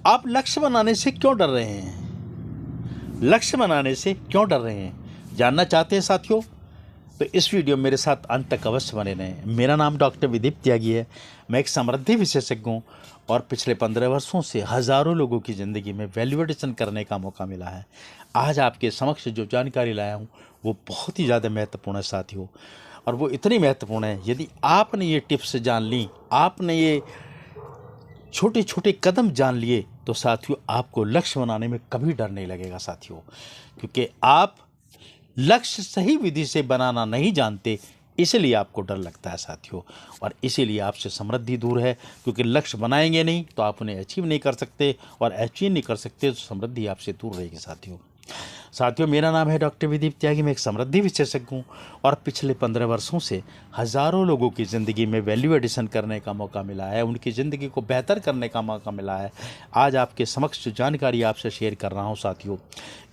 आप लक्ष्य बनाने से क्यों डर रहे हैं? लक्ष्य बनाने से क्यों डर रहे हैं, जानना चाहते हैं साथियों? तो इस वीडियो में मेरे साथ अंत तक अवश्य बने रहें। मेरा नाम डॉक्टर विदीप त्यागी है। मैं एक समृद्धि विशेषज्ञ हूँ और पिछले 15 वर्षों से हज़ारों लोगों की ज़िंदगी में वैल्यू एडिशन करने का मौका मिला है। आज आपके समक्ष जो जानकारी लाया हूँ वो बहुत ही ज़्यादा महत्वपूर्ण है साथियों, और वो इतनी महत्वपूर्ण है, यदि आपने ये टिप्स जान ली, आपने ये छोटे छोटे कदम जान लिए, तो साथियों आपको लक्ष्य बनाने में कभी डर नहीं लगेगा साथियों, क्योंकि आप लक्ष्य सही विधि से बनाना नहीं जानते, इसलिए आपको डर लगता है साथियों। और इसीलिए आपसे समृद्धि दूर है, क्योंकि लक्ष्य बनाएंगे नहीं तो आप उन्हें अचीव नहीं कर सकते, और अचीव नहीं कर सकते तो समृद्धि आपसे दूर रहेगी साथियों। मेरा नाम है डॉक्टर विदीप त्यागी। मैं एक समृद्धि विशेषज्ञ हूँ और पिछले 15 वर्षों से हज़ारों लोगों की ज़िंदगी में वैल्यू एडिशन करने का मौका मिला है, उनकी ज़िंदगी को बेहतर करने का मौका मिला है। आज आपके समक्ष जो जानकारी आपसे शेयर कर रहा हूँ साथियों,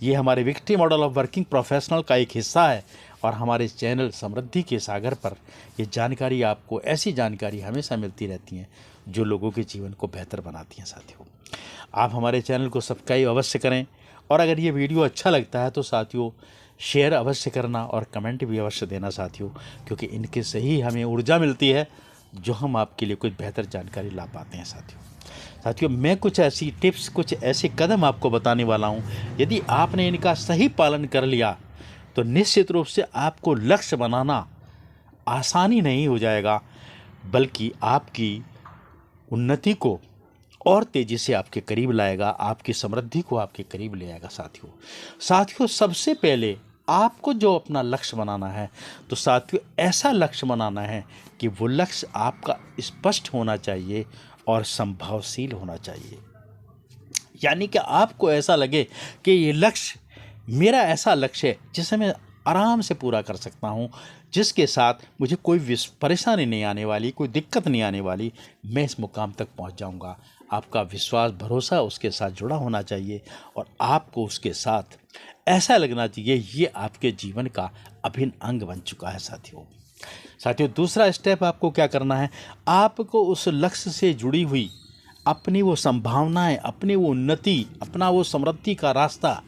ये हमारे victory model of working professional का एक हिस्सा है, और हमारे चैनल समृद्धि के सागर पर ये जानकारी, आपको ऐसी जानकारी हमेशा मिलती रहती हैं जो लोगों के जीवन को बेहतर बनाती हैं साथियों। आप हमारे चैनल को सब्सक्राइब अवश्य करें, और अगर ये वीडियो अच्छा लगता है तो साथियों शेयर अवश्य करना और कमेंट भी अवश्य देना साथियों, क्योंकि इनके से ही हमें ऊर्जा मिलती है जो हम आपके लिए कुछ बेहतर जानकारी ला पाते हैं साथियों। मैं कुछ ऐसी टिप्स, कुछ ऐसे कदम आपको बताने वाला हूँ, यदि आपने इनका सही पालन कर लिया तो निश्चित रूप से आपको लक्ष्य बनाना आसानी नहीं हो जाएगा, बल्कि आपकी उन्नति को और तेज़ी से आपके करीब लाएगा, आपकी समृद्धि को आपके करीब ले आएगा साथियों। सबसे पहले आपको जो अपना लक्ष्य बनाना है, तो साथियों ऐसा लक्ष्य बनाना है कि वो लक्ष्य आपका स्पष्ट होना चाहिए और संभावशील होना चाहिए। यानी कि आपको ऐसा लगे कि ये लक्ष्य मेरा ऐसा लक्ष्य है जिसे मैं आराम से पूरा कर सकता हूँ, जिसके साथ मुझे कोई परेशानी नहीं आने वाली, कोई दिक्कत नहीं आने वाली, मैं इस मुकाम तक पहुँच जाऊँगा। आपका विश्वास, भरोसा उसके साथ जुड़ा होना चाहिए, और आपको उसके साथ ऐसा लगना चाहिए ये आपके जीवन का अभिन्न अंग बन चुका है साथियों। दूसरा स्टेप आपको क्या करना है, आपको उस लक्ष्य से जुड़ी हुई अपनी वो संभावनाएं, अपनी वो उन्नति, अपना वो समृद्धि का रास्ता,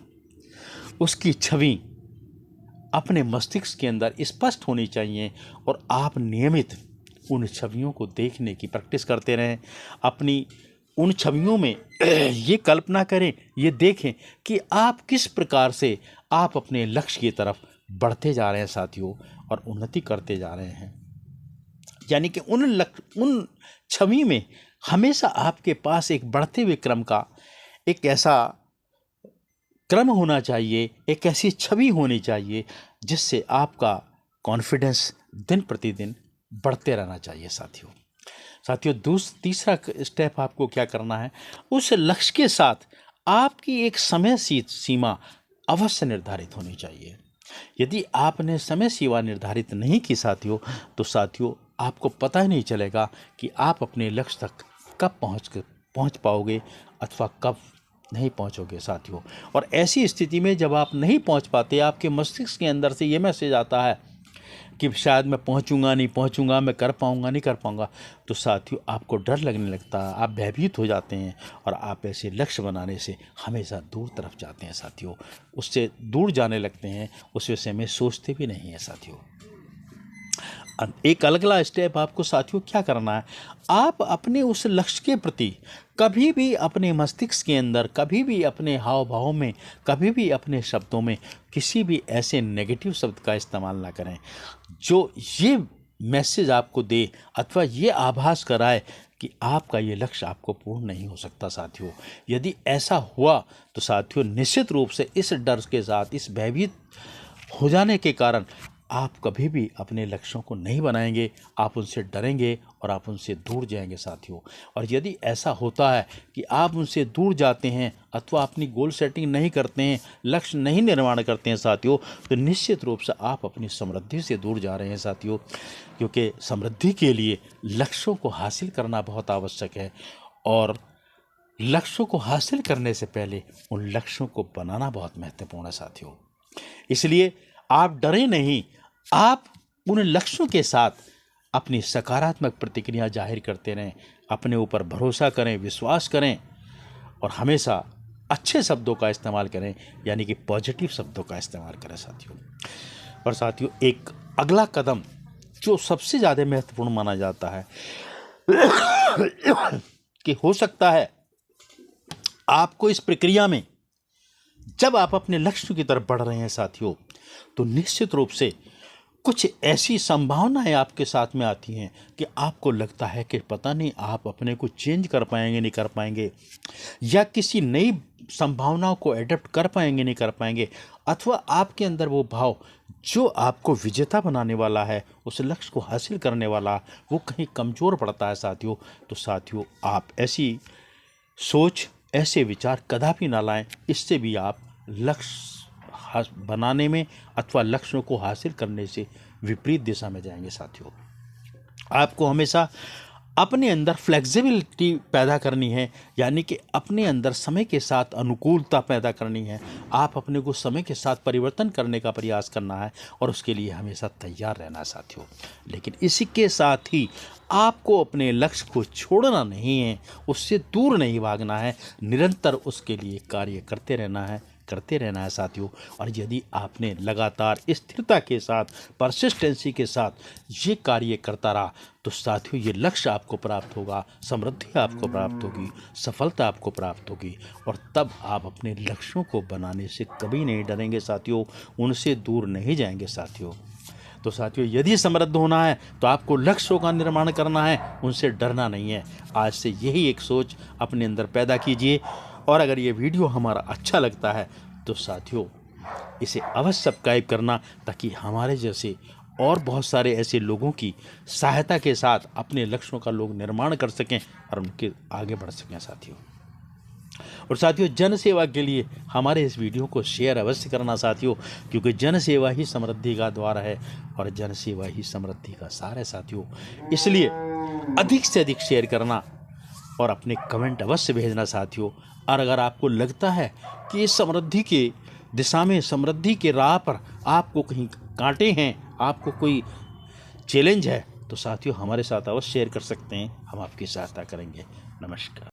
उसकी छवि अपने मस्तिष्क के अंदर स्पष्ट होनी चाहिए, और आप नियमित उन छवियों को देखने की प्रैक्टिस करते रहें। अपनी उन छवियों में ये कल्पना करें, ये देखें कि आप किस प्रकार से आप अपने लक्ष्य की तरफ बढ़ते जा रहे हैं साथियों, और उन्नति करते जा रहे हैं। यानी कि उन छवि में हमेशा आपके पास एक बढ़ते हुए क्रम का एक ऐसा क्रम होना चाहिए, एक ऐसी छवि होनी चाहिए जिससे आपका कॉन्फिडेंस दिन प्रतिदिन बढ़ते रहना चाहिए साथियों। तीसरा स्टेप आपको क्या करना है, उस लक्ष्य के साथ आपकी एक समय सीमा अवश्य निर्धारित होनी चाहिए। यदि आपने समय सीमा निर्धारित नहीं की साथियों, तो साथियों आपको पता ही नहीं चलेगा कि आप अपने लक्ष्य तक कब पहुंच पाओगे अथवा कब नहीं पहुंचोगे साथियों। और ऐसी स्थिति में जब आप नहीं पहुंच पाते, आपके मस्तिष्क के अंदर से ये मैसेज आता है कि शायद मैं पहुंचूंगा नहीं पहुंचूंगा, मैं कर पाऊंगा नहीं कर पाऊंगा, तो साथियों आपको डर लगने लगता है, आप भयभीत हो जाते हैं, और आप ऐसे लक्ष्य बनाने से हमेशा दूर तरफ जाते हैं साथियों। उससे दूर जाने लगते हैं, उस विषय में सोचते भी नहीं हैं साथियों। एक अगला स्टेप आपको साथियों क्या करना है, आप अपने उस लक्ष्य के प्रति कभी भी अपने मस्तिष्क के अंदर, कभी भी अपने हाव भाव में, कभी भी अपने शब्दों में किसी भी ऐसे नेगेटिव शब्द का इस्तेमाल ना करें जो ये मैसेज आपको दे अथवा ये आभास कराए कि आपका ये लक्ष्य आपको पूर्ण नहीं हो सकता साथियों। यदि ऐसा हुआ तो साथियों निश्चित रूप से इस डर के साथ, इस भयभीत हो जाने के कारण आप कभी भी अपने लक्ष्यों को नहीं बनाएंगे, आप उनसे डरेंगे और आप उनसे दूर जाएंगे साथियों। और यदि ऐसा होता है कि आप उनसे दूर जाते हैं अथवा अपनी गोल सेटिंग नहीं करते हैं, लक्ष्य नहीं निर्माण करते हैं साथियों, तो निश्चित रूप से आप अपनी समृद्धि से दूर जा रहे हैं साथियों, क्योंकि समृद्धि के लिए लक्ष्यों को हासिल करना बहुत आवश्यक है, और लक्ष्यों को हासिल करने से पहले उन लक्ष्यों को बनाना बहुत महत्वपूर्ण है साथियों। इसलिए आप डरें नहीं, आप उन लक्ष्यों के साथ अपनी सकारात्मक प्रतिक्रिया जाहिर करते रहें, अपने ऊपर भरोसा करें, विश्वास करें, और हमेशा अच्छे शब्दों का इस्तेमाल करें, यानी कि पॉजिटिव शब्दों का इस्तेमाल करें साथियों। और साथियों, एक अगला कदम जो सबसे ज़्यादा महत्वपूर्ण माना जाता है कि हो सकता है आपको इस प्रक्रिया में, जब आप अपने लक्ष्य की तरफ बढ़ रहे हैं साथियों, तो निश्चित रूप से कुछ ऐसी संभावनाएं आपके साथ में आती हैं कि आपको लगता है कि पता नहीं आप अपने को चेंज कर पाएंगे नहीं कर पाएंगे, या किसी नई संभावनाओं को एडप्ट कर पाएंगे नहीं कर पाएंगे, अथवा आपके अंदर वो भाव जो आपको विजेता बनाने वाला है, उस लक्ष्य को हासिल करने वाला, वो कहीं कमज़ोर पड़ता है साथियों। तो साथियों, आप ऐसी सोच, ऐसे विचार कदापि ना लाएं, इससे भी आप लक्ष्य बनाने में अथवा लक्ष्यों को हासिल करने से विपरीत दिशा में जाएंगे साथियों। आपको हमेशा अपने अंदर फ्लेक्सिबिलिटी पैदा करनी है, यानी कि अपने अंदर समय के साथ अनुकूलता पैदा करनी है। आप अपने को समय के साथ परिवर्तन करने का प्रयास करना है और उसके लिए हमेशा तैयार रहना है साथियों। लेकिन इसी के साथ ही आपको अपने लक्ष्य को छोड़ना नहीं है, उससे दूर नहीं भागना है, निरंतर उसके लिए कार्य करते रहना है साथियों। और यदि आपने लगातार स्थिरता के साथ, परसिस्टेंसी के साथ ये कार्य करता रहा, तो साथियों ये लक्ष्य आपको प्राप्त होगा, समृद्धि आपको प्राप्त होगी, सफलता आपको प्राप्त होगी, और तब आप अपने लक्ष्यों को बनाने से कभी नहीं डरेंगे साथियों, उनसे दूर नहीं जाएंगे साथियों। तो साथियों, यदि समृद्ध होना है तो आपको लक्ष्यों का निर्माण करना है, उनसे डरना नहीं है। आज से यही एक सोच अपने अंदर पैदा कीजिए। और अगर ये वीडियो हमारा अच्छा लगता है तो साथियों इसे अवश्य सब्सक्राइब करना, ताकि हमारे जैसे और बहुत सारे ऐसे लोगों की सहायता के साथ अपने लक्ष्यों का लोग निर्माण कर सकें और उनके आगे बढ़ सकें साथियों। और साथियों, जन सेवा के लिए हमारे इस वीडियो को शेयर अवश्य करना साथियों, क्योंकि जन सेवा ही समृद्धि का द्वार है और जन सेवा ही समृद्धि का सार है साथियों। इसलिए अधिक से अधिक शेयर करना और अपने कमेंट अवश्य भेजना साथियों। और अगर आपको लगता है कि इस समृद्धि के दिशा में, समृद्धि के राह पर आपको कहीं कांटे हैं, आपको कोई चैलेंज है, तो साथियों हमारे साथ अवश्य शेयर कर सकते हैं, हम आपकी सहायता करेंगे। नमस्कार।